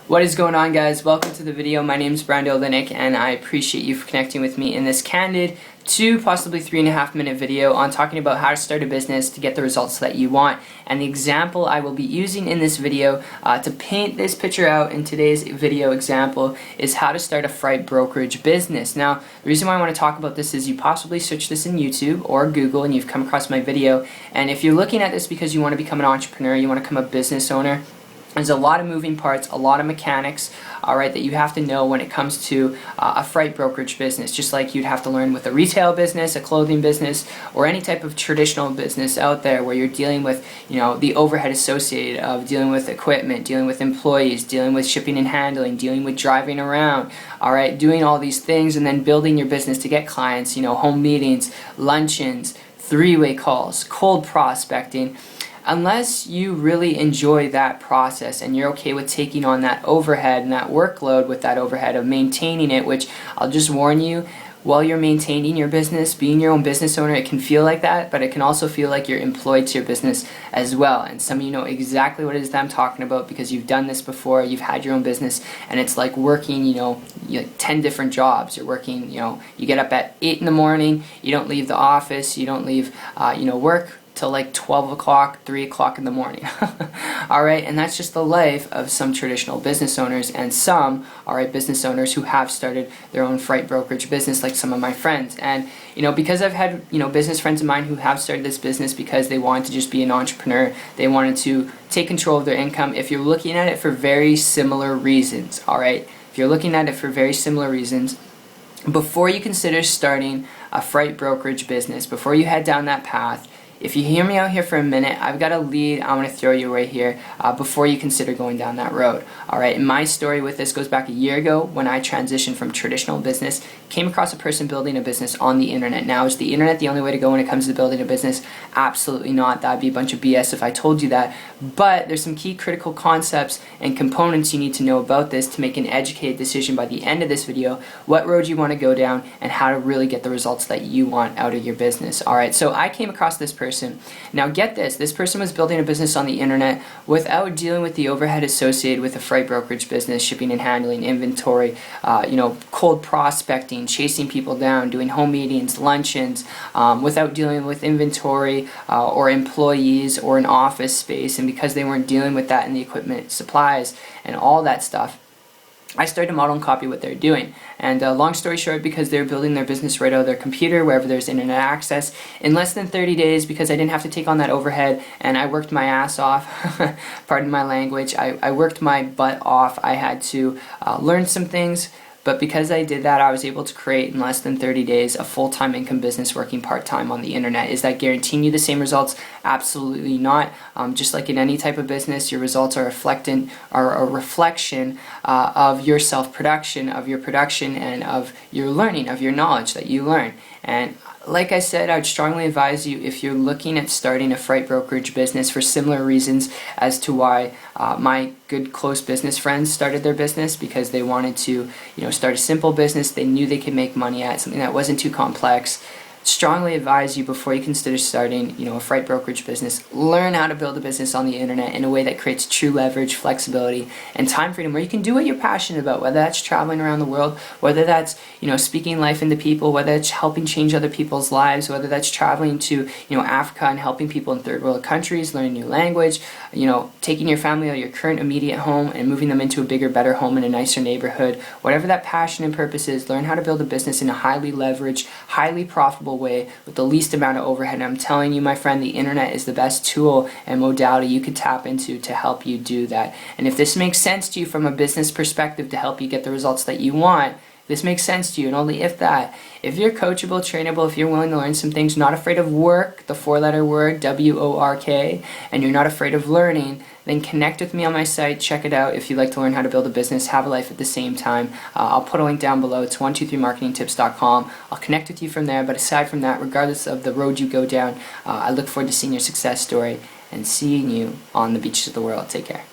What is going on, guys? Welcome to the video. My name is Brando Linick and I appreciate you for connecting with me in this candid 2, possibly 3.5 minute video on talking about how to start a business to get the results that you want. And the example I will be using in this video to paint this picture out in today's video example is how to start a freight brokerage business. Now, the reason why I want to talk about this is you possibly search this in YouTube or Google and you've come across my video, and if you're looking at this because you want to become an entrepreneur, you want to become a business owner, there's a lot of moving parts, a lot of mechanics, alright, that you have to know when it comes to a freight brokerage business, just like you'd have to learn with a retail business, a clothing business, or any type of traditional business out there where you're dealing with, the overhead associated of dealing with equipment, dealing with employees, dealing with shipping and handling, dealing with driving around, alright, doing all these things and then building your business to get clients, home meetings, luncheons, three-way calls, cold prospecting. Unless you really enjoy that process and you're okay with taking on that overhead and that workload with that overhead of maintaining it, which I'll just warn you, while you're maintaining your business, being your own business owner, it can feel like that, but it can also feel like you're employed to your business as well. And some of you know exactly what it is that I'm talking about because you've done this before, you've had your own business, and it's like working, 10 different jobs. You're working, you get up at 8 in the morning, you don't leave the office, you don't leave, work till like 12 o'clock, 3 o'clock in the morning. Alright, and that's just the life of some traditional business owners and some, business owners who have started their own freight brokerage business, like some of my friends. And, because I've had, business friends of mine who have started this business because they wanted to just be an entrepreneur, they wanted to take control of their income. If you're looking at it for very similar reasons, alright, if you're looking at it for very similar reasons, before you consider starting a freight brokerage business, before you head down that path, if you hear me out here for a minute, I've got a lead I want to throw you right here before you consider going down that road. Alright, and my story with this goes back a year ago when I transitioned from traditional business, came across a person building a business on the internet. Now, is the internet the only way to go when it comes to building a business? Absolutely not. That'd be a bunch of BS if I told you that. But there's some key critical concepts and components you need to know about this to make an educated decision by the end of this video, what road you want to go down and how to really get the results that you want out of your business. Alright, so I came across this person. Now get this person was building a business on the internet without dealing with the overhead associated with a freight brokerage business, shipping and handling, inventory, cold prospecting, chasing people down, doing home meetings, luncheons, without dealing with inventory or employees or an office space. And because they weren't dealing with that in the equipment, supplies, and all that stuff, I started to model and copy what they're doing. And long story short, because they're building their business right out of their computer, wherever there's internet access, in less than 30 days, because I didn't have to take on that overhead, and I worked my ass off, pardon my language, I worked my butt off. I had to learn some things, but because I did that, I was able to create in less than 30 days a full-time income business working part-time on the internet. Is that guaranteeing you the same results? Absolutely not. Just like in any type of business, your results are a reflection of your self-production, of your production, and of your learning, of your knowledge that you learn. And like I said, I would strongly advise you, if you're looking at starting a freight brokerage business for similar reasons as to why my good close business friends started their business, because they wanted to start a simple business they knew they could make money at, something that wasn't too complex. Strongly advise you, before you consider starting a freight brokerage business, learn how to build a business on the internet in a way that creates true leverage, flexibility, and time freedom, where you can do what you're passionate about, whether that's traveling around the world, whether that's speaking life into people, whether it's helping change other people's lives, whether that's traveling to Africa and helping people in third world countries, learning a new language, taking your family out of your current immediate home and moving them into a bigger, better home in a nicer neighborhood. Whatever that passion and purpose is, learn how to build a business in a highly leveraged, highly profitable way with the least amount of overhead. And I'm telling you, my friend, the internet is the best tool and modality you could tap into to help you do that. And if this makes sense to you from a business perspective to help you get the results that you want, this makes sense to you, and only if that. If you're coachable, trainable, if you're willing to learn some things, not afraid of work, the 4-letter word, W-O-R-K, and you're not afraid of learning, then connect with me on my site, check it out if you'd like to learn how to build a business, have a life at the same time. I'll put a link down below. It's 123marketingtips.com. I'll connect with you from there, but aside from that, regardless of the road you go down, I look forward to seeing your success story and seeing you on the beaches of the world. Take care.